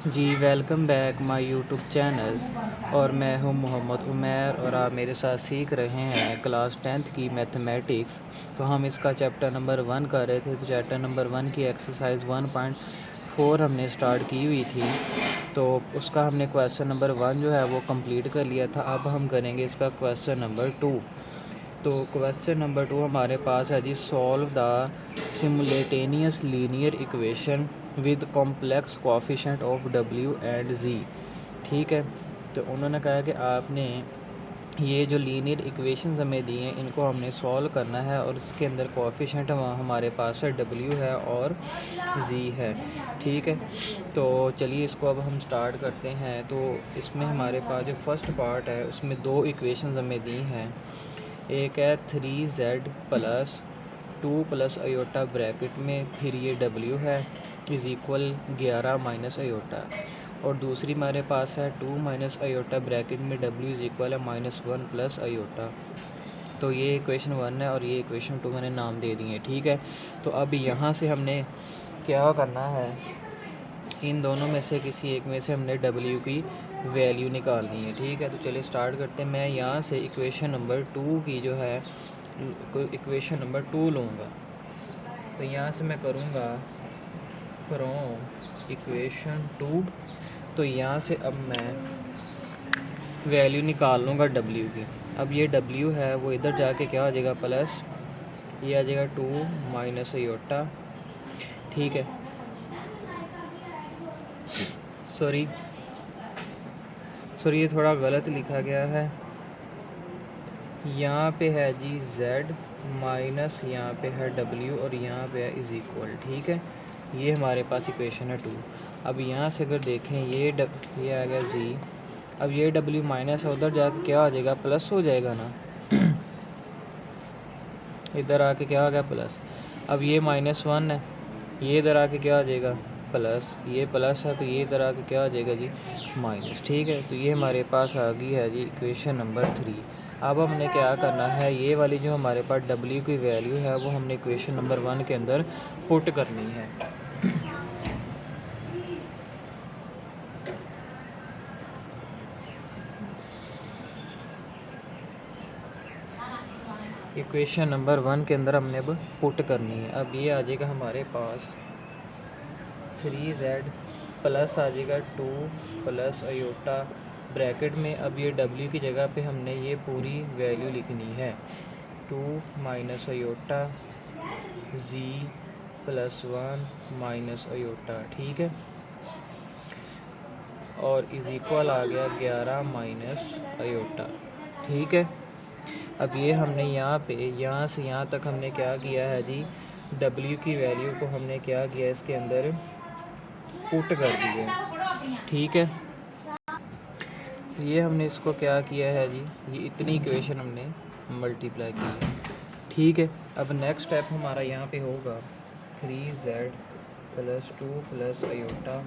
Ji welcome back my YouTube channel. और मैं हूं मोहम्मद उमैर और आप मेरे साथ सीख रहे हैं क्लास 10th की मैथमेटिक्स। तो हम इसका चैप्टर नंबर 1 कर रहे थे। तो चैप्टर नंबर 1 की एक्सरसाइज 1.4 हमने स्टार्ट की हुई थी। तो उसका हमने क्वेश्चन नंबर 1 जो है वो कंप्लीट कर लिया था। अब हम करेंगे इसका क्वेश्चन नंबर 2। तो क्वेश्चन नंबर 2 हमारे पास है जी, solve the simultaneous linear equation with complex coefficient of डब्ल्यू एंड जी। ठीक है, तो उन्होंने कहा कि आपने ये जो लीनियर इक्वेशंस हमें दी हैं इनको हमने सॉल्व करना है और इसके अंदर कोएफिशिएंट हमारे पास है डब्ल्यू है और जी है। ठीक है, तो चलिए इसको अब हम स्टार्ट करते हैं। तो इसमें हमारे पास जो फर्स्ट पार्ट है उसमें दो इक्वेशंस हमें दी हैं। एक है 3z plus 2 plus aorta bracket में, फिर ये w है इज़ इक्वल 11 माइनस अयोटा। और दूसरी हमारे पास है 2 माइनस अयोटा ब्रैकेट में w इज़ इक्वल है -1 प्लस अयोटा। तो ये इक्वेशन 1 है और ये इक्वेशन 2 मैंने नाम दे दिए। ठीक है, तो अब यहाँ से हमने क्या करना है, इन दोनों में से किसी एक में से हमने w की वैल्यू निकालनी है। ठीक है, तो चलिए स्टार्ट करते हैं। मैं यहाँ से इक्वेशन नंबर 2 की जो है इक्वेशन नंबर 2 लूँगा। तो यहाँ से मैं करूँगा फ्रॉम इक्वेशन 2। तो यहाँ से अब मैं वैल्यू निकाल लूँगा w की। अब ये w है वो इधर जाके क्या आ जाएगा, प्लस ये आ जाएगा 2 माइनस अयोटा। ठीक है, सॉरी ये थोड़ा गलत लिखा गया है। यहाँ पे है जी z माइनस यहाँ पे है w और यहाँ पे है इज़ इक्वल। ठीक है, ये हमारे पास इक्वेशन है 2। अब यहाँ से अगर देखें ये आ गया z। अब ये w माइनस है, उधर जाके क्या आ जाएगा, प्लस हो जाएगा ना। इधर आके क्या आ गया, प्लस। अब ये -1 है, ये इधर आके क्या आ जाएगा, प्लस। ये प्लस है तो ये इधर आके क्या आ जाएगा जी, माइनस। ठीक है, तो ये हमारे पास आ गई है जी इक्वेशन नंबर 3। अब हमने क्या करना है, ये वाली जो हमारे पास w की वैल्यू है वो हमने इक्वेशन नंबर 1 के अंदर पुट करनी है। इक्वेशन नंबर 1 के अंदर हमने अब पुट करनी है। अब ये आ जाएगा हमारे पास 3z प्लस आ जाएगा 2 प्लस अयोटा ब्रैकेट में। अब ये w की जगह पे हमने ये पूरी वैल्यू लिखनी है, 2 minus iota z plus 1 minus aorta. ठीक है, और इज़ इक्वल आ गया 11 माइनस अयोटा। ठीक है, अब ये हमने यहाँ पे यहाँ से यहाँ तक हमने क्या किया है जी, w की वैल्यू को हमने क्या किया, इसके अंदर पुट कर दिया। ठीक है, ये हमने इसको क्या किया है जी, ये इतनी इक्वेशन हमने मल्टीप्लाई की है। ठीक है, अब नेक्स्ट स्टेप हमारा यहाँ पे होगा 3z प्लस 2 प्लस अयोटा।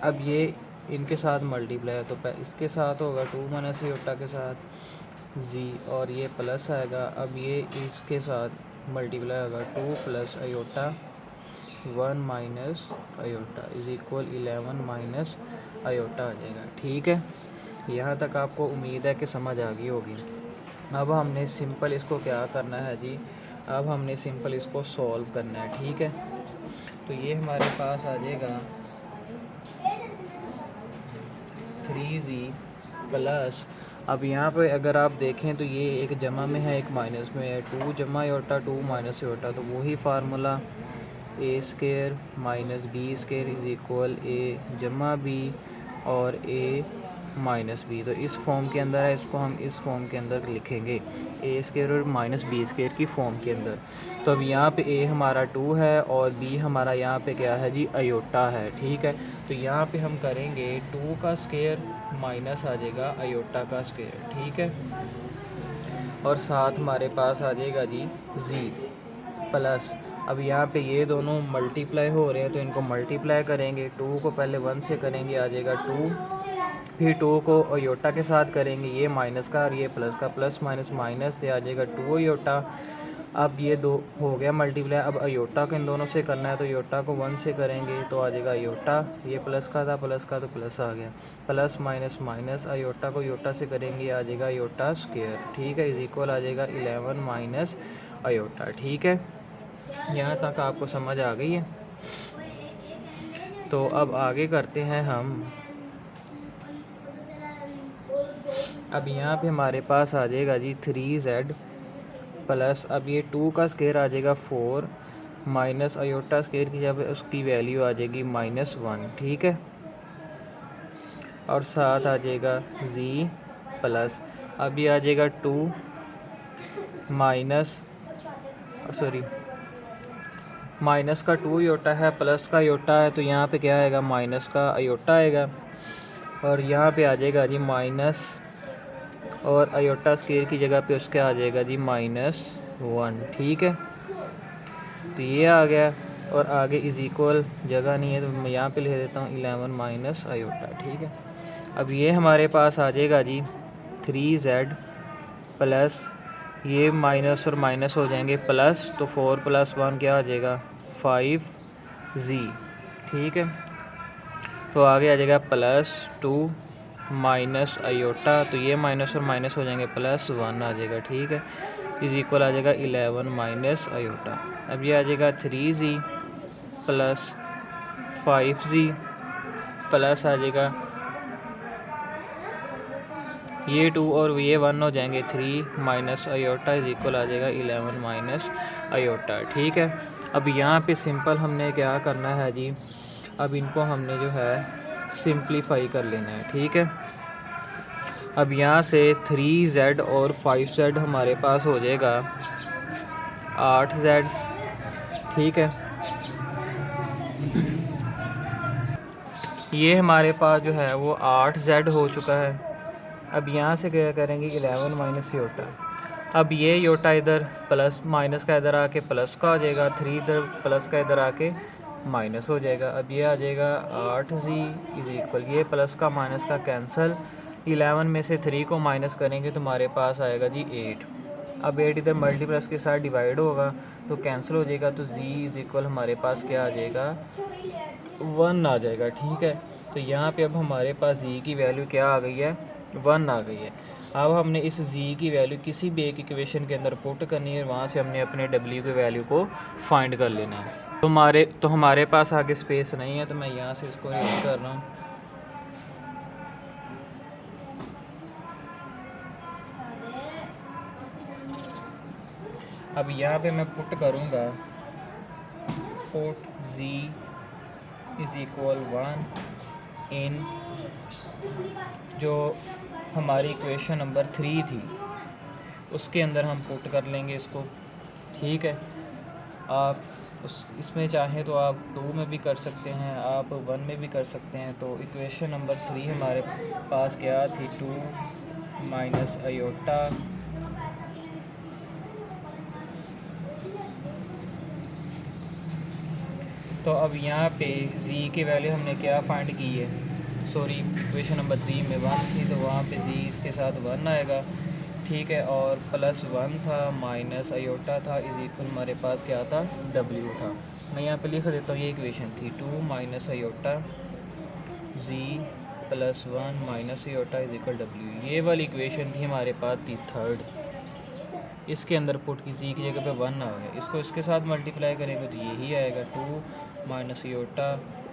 अब ये इनके साथ मल्टीप्लाई है तो इसके साथ होगा 2 माइनस अयोटा के साथ जी, और ये प्लस आएगा। अब ये इसके साथ मल्टीप्लाई होगा 2 plus iota 1 minus iota is equal 11 minus iota आ जाएगा। ठीक है, यहाँ तक आपको उम्मीद है कि समझ आ गई होगी। अब हमने सिंपल इसको क्या करना है जी, अब हमने सिंपल इसको सॉल्व करना है। ठीक है, तो ये हमारे पास आ जाएगा 3z प्लस, अब यहाँ पे अगर आप देखें तो ये एक जमा में है एक माइनस में है, 2 जमा अयोटा 2 माइनस अयोटा, तो वही formula a square minus b square is equal a जमा बी और ए माइनस बी। तो इस फॉर्म के अंदर है, इसको हम इस फॉर्म के अंदर लिखेंगे, ए स्केयर और माइनस बी स्केयर की फॉर्म के अंदर। तो अब यहाँ पे ए हमारा 2 है और बी हमारा यहाँ पे क्या है जी, अयोटा है। ठीक है, तो यहाँ पे हम करेंगे 2 का स्केयर माइनस आ जाएगा अयोटा का स्केयर। ठीक है, और साथ हमारे पास आ जाएगा जी जी प्लस। अब यहाँ पे ये दोनों मल्टीप्लाई हो रहे हैं तो इनको मल्टीप्लाई करेंगे, 2 को पहले 1 से करेंगे आ जाएगा 2, फिर 2 को अयोटा के साथ करेंगे, ये माइनस का और ये प्लस का, प्लस माइनस माइनस दे आ जाएगा 2 अयोटा, अब ये दो हो गया मल्टीप्लाई। अब अयोटा को इन दोनों से करना है, तो अयोटा को 1 से करेंगे तो आ जाएगा अयोटा, ये प्लस का था, प्लस का तो प्लस आ गया, प्लस माइनस माइनस, अयोटा को अयोटा से करेंगे आ जाएगा अयोटा स्क्वायर, ठीक है, इज इक्वल आ जाएगा 11 माइनस अयोटा। ठीक है, यहाँ तक आपको समझ आ गई है। तो अब आगे करते हैं हम। अब यहाँ पे हमारे पास आ जाएगा जी 3z प्लस, अब ये 2 का स्क्वायर आ जाएगा 4 माइनस अयोटा स्क्वायर की जब उसकी वैल्यू आ जाएगी -1, ठीक है, और साथ आ जाएगा z प्लस, अब ये आ जाएगा 2 माइनस माइनस का 2 अयोटा है, प्लस का अयोटा है, तो यहाँ पे क्या आएगा, माइनस का अयोटा आएगा, और यहाँ पे आ जाएगा जी माइनस, और अयोटा स्क्वायर की जगह पे उसके आ जाएगा जी -1, ठीक है, तो ये आ गया। और आगे इज इक्वल जगह नहीं है तो मैं यहाँ पे लिख देता हूँ 11 माइनस अयोटा, ठीक है। अब ये हमारे पास आ जाएगा जी 3z प्लस, ये माइनस और माइनस हो जाएंगे प्लस, तो 4 + 1 क्या आ जाएगा 5z, ठीक है, तो आगे आ जाएगा +2 माइनस अयोटा, तो ये माइनस और माइनस हो जाएंगे +1 आ जाएगा, ठीक है, इज इक्वल आ जाएगा 11 माइनस अयोटा। अब ये आ जाएगा 3z प्लस 5z प्लस आ जाएगा ये 2 और ये 1 हो जाएंगे 3 माइनस अयोटा इज इक्वल आ जाएगा 11 माइनस अयोटा, ठीक है। अब यहाँ पे सिंपल हमने क्या करना है जी, अब इनको हमने जो है सिंप्लीफाई कर लेना है, ठीक है। अब यहाँ से 3z और 5z हमारे पास हो जाएगा 8z, ठीक है, ये हमारे पास जो है वो 8z हो चुका है। अब यहाँ से क्या करेंगे 11 माइनस योटा, अब ये योटा इधर प्लस माइनस का इधर आके प्लस का आ जाएगा, 3 इधर प्लस का इधर आके माइनस हो जाएगा। अब ये आ जाएगा 8z इज इक्वल, ये प्लस का माइनस का कैंसिल, 11 में से 3 को माइनस करेंगे तो हमारे पास आएगा जी 8। अब 8 इधर मल्टीप्लस के साथ डिवाइड होगा तो कैंसिल हो जाएगा, तो z इज इक्वल हमारे पास क्या आ जाएगा 1 आ जाएगा, ठीक है। तो यहाँ पे अब हमारे पास z की वैल्यू क्या आ गई है 1 आ गई है। अब हमने इस z की वैल्यू किसी भी एक इक्वेशन के अंदर पुट करनी है, वहाँ से हमने अपने w की वैल्यू को फाइंड कर लेना है। तो हमारे पास आगे स्पेस नहीं है, तो मैं यहाँ से इसको यूज कर रहा हूँ। अब यहाँ पे मैं पुट करूँगा पुट z इज इक्वल 1 इन जो हमारी इक्वेशन नंबर 3 थी उसके अंदर हम पुट कर लेंगे इसको, ठीक है। आप इसमें चाहें तो आप 2 में भी कर सकते हैं, आप 1 में भी कर सकते हैं। तो इक्वेशन नंबर 3 हमारे पास क्या थी 2 माइनस अयोटा तो अब यहाँ पे z की वैल्यू हमने क्या फाइंड की है, सॉरी इक्वेशन नंबर 3 में 1 थी तो वहाँ पे z इसके साथ 1 आएगा, ठीक है, और +1 था माइनस अयोटा था इज इक्वल हमारे पास क्या था w था। मैं यहाँ पे लिख देता हूँ, ये इक्वेशन थी 2 minus iota z +1 minus aorta is equal w। ये वाली इक्वेशन थी हमारे पास थी 3rd, इसके अंदर पुट की z की जगह पे 1 आ गया, इसको इसके साथ मल्टीप्लाई करेंगे तो यही आएगा 2 minus iota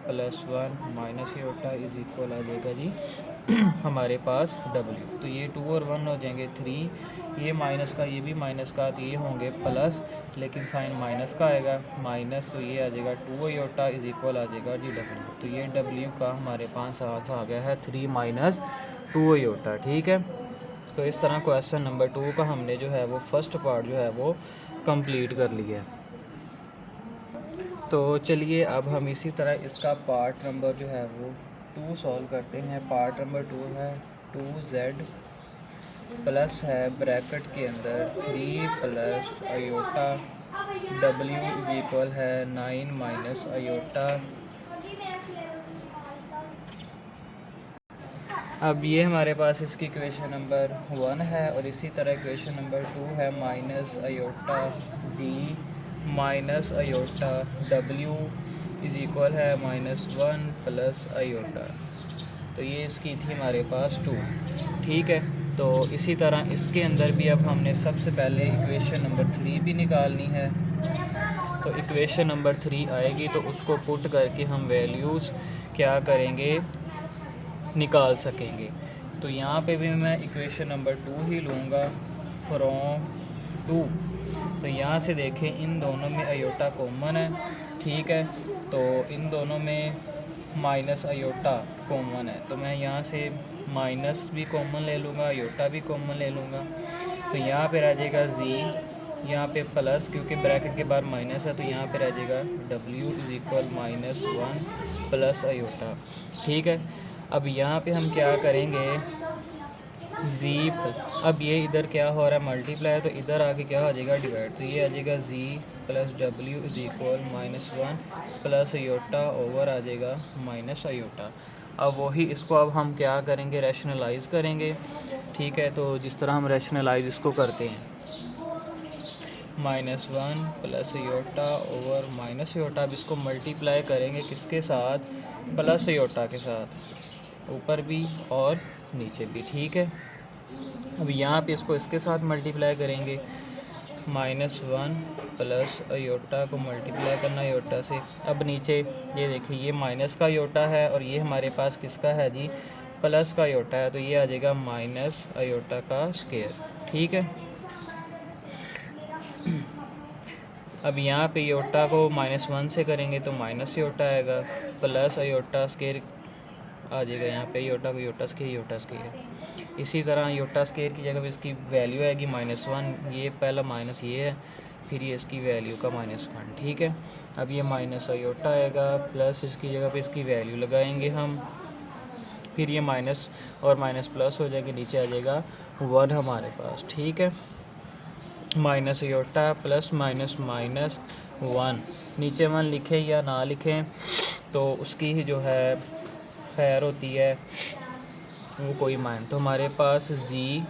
+1 minus iota is equal आ जाएगा जी हमारे पास w। तो ये 2 और 1 हो जाएंगे 3, ये माइनस का ये भी माइनस का, तो ये होंगे प्लस, लेकिन साइन माइनस का आएगा माइनस, तो ये आ जाएगा 2 योटा इज इक्वल आ जाएगा जी w। तो ये w का हमारे पास आ गया है 3 माइनस 2 योटा, ठीक है। तो इस तरह क्वेश्चन नंबर 2 का हमने जो है वो फर्स्ट पार्ट जो है वो कंप्लीट कर लिया। तो चलिए अब हम इसी तरह इसका पार्ट नंबर जो है वो 2 सॉल्व करते हैं। पार्ट नंबर 2 है 2z प्लस है ब्रैकेट के अंदर 3 plus iota w is equal है 9 माइनस अयोटा अब ये हमारे पास इसकी इक्वेशन नंबर 1 है, और इसी तरह इक्वेशन नंबर 2 है minus iota z minus iota W is equal है -1 प्लस अयोटा। तो ये इसकी थी हमारे पास 2। ठीक है, तो इसी तरह इसके अंदर भी अब हमने सबसे पहले इक्वेशन नंबर 3 भी निकालनी है। तो इक्वेशन नंबर 3 आएगी तो उसको पुट करके हम वैल्यूज़ क्या करेंगे, निकाल सकेंगे। तो यहाँ पे भी मैं इक्वेशन नंबर 2 ही लूँगा फ्रॉम 2। तो यहाँ से देखें इन दोनों में अयोटा कॉमन है। ठीक है, तो इन दोनों में माइनस अयोटा कॉमन है, तो मैं यहाँ से माइनस भी कॉमन ले लूँगा, अयोटा भी कॉमन ले लूँगा। तो यहाँ पे रह जाएगा जी, यहाँ पे प्लस, क्योंकि ब्रैकेट के बाद माइनस है तो यहाँ पे रह जाएगा W is equal -1 plus aorta. ठीक है, अब यहाँ पे हम क्या करेंगे, जी अब ये इधर क्या हो रहा है, मल्टीप्लाई, तो इधर आके क्या हो जाएगा, डिवाइड। तो ये आ जाएगा जी प्लस डब्ल्यू is equal -1 plus iota over आ जाएगा माइनस अयोटा। अब वही इसको अब हम क्या करेंगे, रैशनलाइज़ करेंगे। ठीक है, तो जिस तरह हम रैशनलाइज़ इसको करते हैं, -1 plus iota over minus iota. अब इसको मल्टीप्लाई करेंगे किसके साथ, प्लस अयोटा के साथ, ऊपर भी और नीचे भी। ठीक है, अब यहाँ पे इसको इसके साथ मल्टीप्लाई करेंगे, -1 प्लस अयोटा को मल्टीप्लाई करना अयोटा से। अब नीचे ये देखिए ये माइनस का अयोटा है और ये हमारे पास किसका है जी, प्लस का अयोटा है, तो ये आ जाएगा माइनस अयोटा का स्क्वायर। ठीक है, अब यहाँ पे अयोटा को -1 से करेंगे तो माइनस अयोटा आएगा, प्लस अयोटा स्क्वायर आ जाएगा, यहाँ पे अयोटा को अयोटा स्क्वायर। इसी तरह अयोटा स्क्वायर की जगह पे इसकी वैल्यू आएगी -1, ये पहला माइनस ये है, फिर ये इसकी वैल्यू का -1। ठीक है, अब ये माइनस अयोटा आएगा, प्लस इसकी जगह पे इसकी वैल्यू लगाएंगे हम, फिर ये माइनस और माइनस प्लस हो जाएगा, नीचे आ जाएगा 1 हमारे पास। ठीक है, माइनस अयोटा प्लस माइनस -1, नीचे 1 लिखें या ना लिखें तो उसकी ही जो है खैर होती है, वो कोई मान। तो हमारे पास जी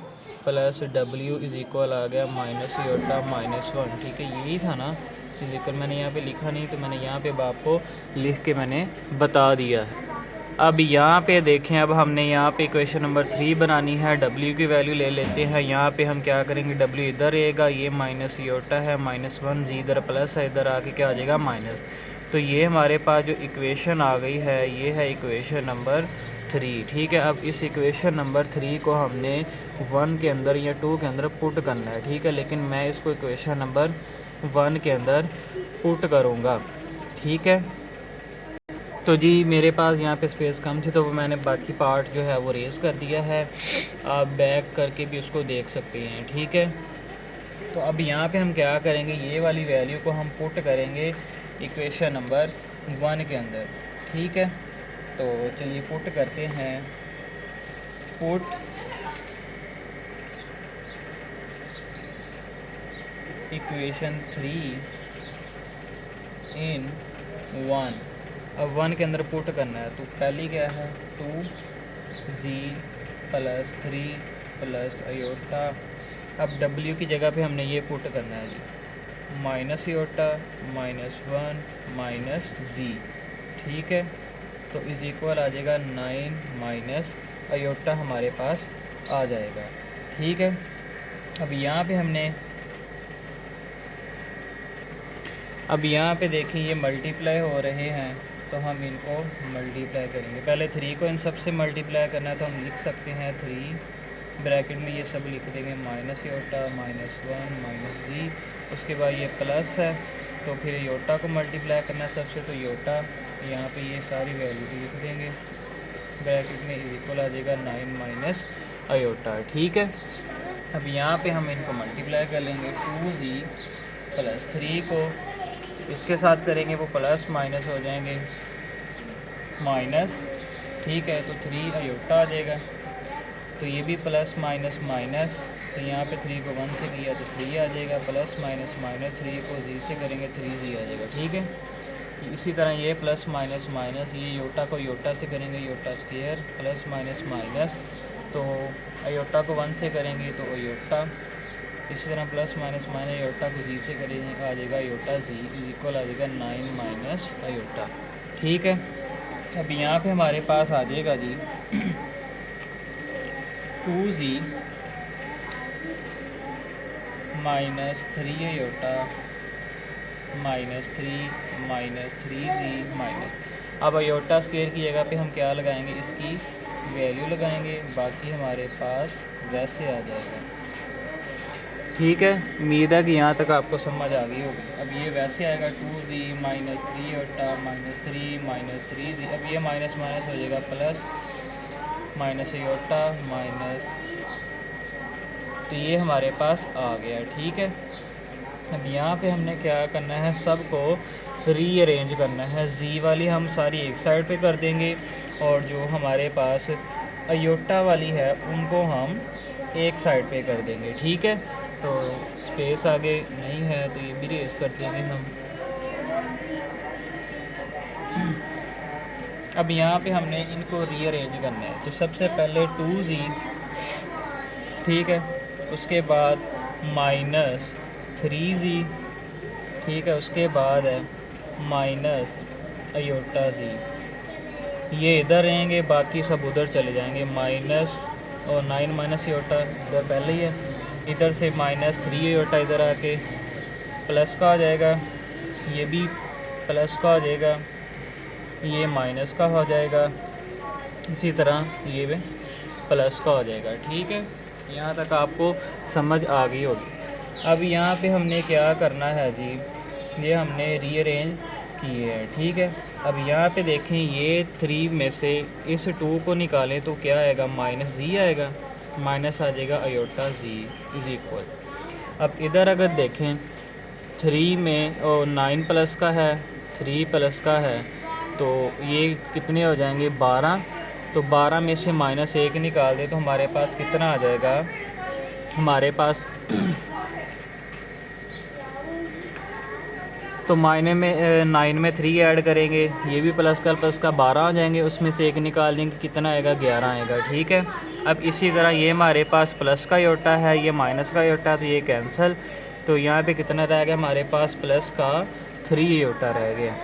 प्लस डब्ल्यू इज़ इक्वल आ गया माइनस अयोटा -1। ठीक है, यही था ना फिजिकल, मैंने यहाँ पे लिखा नहीं तो मैंने यहाँ पे आपको लिख के मैंने बता दिया है। अब यहाँ पे देखें, अब हमने यहाँ पे इक्वेशन नंबर 3 बनानी है, डब्ल्यू की वैल्यू ले लेते हैं। यहाँ पे हम क्या करेंगे, डब्ल्यू इधर रहेगा, ये माइनस अयोटा है, -1, जी इधर प्लस है, इधर आके क्या आ जाएगा माइनस। तो ये हमारे पास जो इक्वेशन आ गई है ये है इक्वेशन नंबर 3। ठीक है, अब इस इक्वेशन नंबर 3 को हमने 1 के अंदर या 2 के अंदर पुट करना है। ठीक है, लेकिन मैं इसको इक्वेशन नंबर 1 के अंदर पुट करूँगा। ठीक है, तो जी मेरे पास यहाँ पे स्पेस कम थी तो वो मैंने बाकी पार्ट जो है वो रेज़ कर दिया है, आप बैक करके भी उसको देख सकते हैं। ठीक है, तो अब यहाँ पे हम क्या करेंगे, ये वाली वैल्यू को हम पुट करेंगे इक्वेशन नंबर 1 के अंदर। ठीक है, तो चलिए पुट करते हैं, पुट इक्वेशन 3 इन 1। अब 1 के अंदर पुट करना है, तो पहली क्या है 2z प्लस 3 प्लस अयोटा। अब w की जगह पे हमने ये पुट करना है जी, माइनस अयोटा -1 माइनस z। ठीक है, तो इज़ इक्वल आ जाएगा 9 माइनस अयोटा हमारे पास आ जाएगा। ठीक है, अब यहाँ पे देखें ये मल्टीप्लाई हो रहे हैं तो हम इनको मल्टीप्लाई करेंगे। पहले 3 को इन सब से मल्टीप्लाई करना है तो हम लिख सकते हैं 3 ब्रैकेट में ये सब लिख देंगे, माइनस अयोटा -1 माइनस जी। उसके बाद ये प्लस है तो फिर अयोटा को मल्टीप्लाई करना है सबसे, तो अयोटा यहाँ पे ये सारी वैल्यूज लिख देंगे, ब्रैकेट में इक्वल आ जाएगा 9 माइनस अयोटा। ठीक है, अब यहाँ पे हम इनको मल्टीप्लाई कर लेंगे, 2z प्लस 3 को इसके साथ करेंगे वो प्लस माइनस हो जाएंगे माइनस। ठीक है, तो 3 अयोटा आ जाएगा, तो ये भी प्लस माइनस माइनस, तो यहाँ पे 3 को 1 से किया तो 3 आ जाएगा, प्लस माइनस माइनस 3 को जी से करेंगे 3z आ जाएगा। ठीक है, इसी तरह ये प्लस माइनस माइनस, ये योटा को योटा से करेंगे iota square plus minus minus, तो अयोटा को 1 से करेंगे तो अयोटा। इसी तरह प्लस माइनस माइनस अयोटा को जी से करेंगे, आ जाएगा अयोटा जी इज इक्वल आ जाएगा 9 माइनस अयोटा। ठीक है, अब यहाँ पे हमारे पास आ जाएगा जी 2z minus 3 iota minus 3z minus. अब अयोटा स्क्वायर की जगह पे हम क्या लगाएंगे, इसकी वैल्यू लगाएंगे, बाकी हमारे पास वैसे आ जाएगा। ठीक है, उम्मीद है कि यहाँ तक आपको समझ आ गई होगी। अब ये वैसे आएगा 2z minus 3 iota minus 3 minus 3z। अब ये माइनस माइनस हो जाएगा प्लस माइनस अयोटा माइनस, तो ये हमारे पास आ गया। ठीक है, अब यहाँ पे हमने क्या करना है, सबको रीअरेंज करना है। जी वाली हम सारी एक साइड पे कर देंगे और जो हमारे पास अयोटा वाली है उनको हम एक साइड पे कर देंगे। ठीक है, तो स्पेस आगे नहीं है तो ये भी रेज कर देंगे हम। अब यहाँ पे हमने इनको रीअरेंज करना है, तो सबसे पहले 2z, ठीक है, उसके बाद माइनस 3z, ठीक है, उसके बाद है माइनस अयोटा जी, ये इधर रहेंगे, बाकी सब उधर चले जाएंगे। माइनस और 9 माइनस अयोटा इधर पहले ही है, इधर से माइनस 3 अयोटा इधर आके प्लस का आ जाएगा, ये भी प्लस का हो जाएगा, ये माइनस का हो जाएगा, इसी तरह ये भी प्लस का हो जाएगा। ठीक है, यहाँ तक आपको समझ आ गई होगी। अब यहाँ पे हमने क्या करना है जी, ये हमने रीअरेंज किए हैं। ठीक है, अब यहाँ पे देखें, ये 3 में से इस 2 को निकालें तो क्या आएगा, माइनस जी आएगा, माइनस आ जाएगा अयोटा जी इज इक्वल। अब इधर अगर देखें 3 में और 9 प्लस का है, 3 प्लस का है, तो ये कितने हो जाएंगे 12, तो 12 में से माइनस 1 निकाल दे तो हमारे पास कितना आ जाएगा, हमारे पास तो मायने में 9 में 3 ऐड करेंगे, ये भी प्लस का 12 आ जाएंगे, उसमें से 1 निकाल देंगे, कितना आएगा 11 आएगा। ठीक है, अब इसी तरह ये हमारे पास प्लस का योटा है, ये माइनस का योटा, तो ये कैंसिल, तो यहाँ पे कितना रह गया हमारे पास प्लस का 3 योटा रह गया।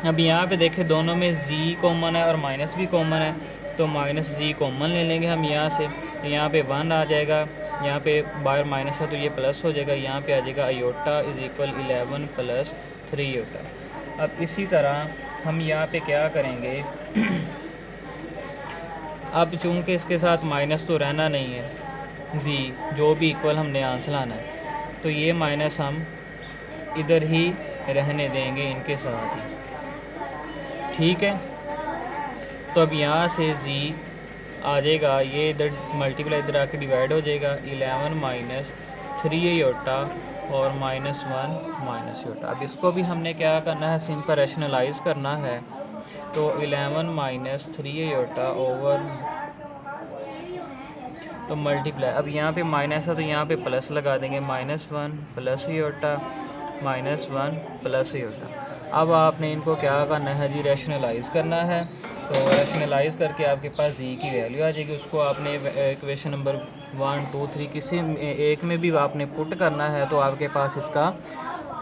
अब यहाँ पे देखें दोनों में जी कॉमन है और माइनस भी कॉमन है, तो माइनस जी कॉमन ले लेंगे हम यहाँ से, तो यहाँ पे 1 आ जाएगा, यहाँ पे बाहर माइनस है तो ये प्लस हो जाएगा, यहाँ पे आ जाएगा iota is equal 11 plus 3 iota. अब इसी तरह हम यहाँ पे क्या करेंगे अब चूँकि इसके साथ माइनस तो रहना नहीं है, जी जो भी इक्वल हमने आंसर लाना है, तो ये माइनस हम इधर ही रहने देंगे इनके साथ ही। ठीक है, तो अब यहाँ से जी आ जाएगा, ये इधर मल्टीप्लाई इधर आके डिवाइड हो जाएगा, 11 माइनस 3 अयोटा और माइनस 1 माइनस अयोटा। अब इसको भी हमने क्या करना है, सिंपल रैशनलाइज करना है, तो 11 माइनस 3 अयोटा ओवर तो मल्टीप्लाई, अब यहाँ पे माइनस है तो यहाँ पे प्लस लगा देंगे, minus 1 plus aorta minus 1 plus aorta. अब आपने इनको क्या करना है जी, रैशनलाइज़ करना है, तो रैशनलाइज़ करके आपके पास जी की वैल्यू आ जाएगी, उसको आपने इक्वेशन नंबर 1 2 3 किसी एक में भी आपने पुट करना है तो आपके पास इसका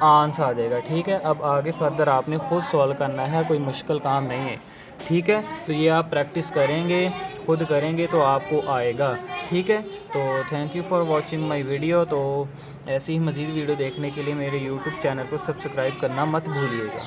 आंसर आ जाएगा। ठीक है, अब आगे फर्दर आपने ख़ुद सॉल्व करना है, कोई मुश्किल काम नहीं है। ठीक है, तो ये आप प्रैक्टिस करेंगे, खुद करेंगे तो आपको आएगा। ठीक है, तो thank you for watching my video. तो ऐसी ही मज़ीद वीडियो देखने के लिए मेरे यूट्यूब चैनल को सब्सक्राइब करना मत भूलिएगा।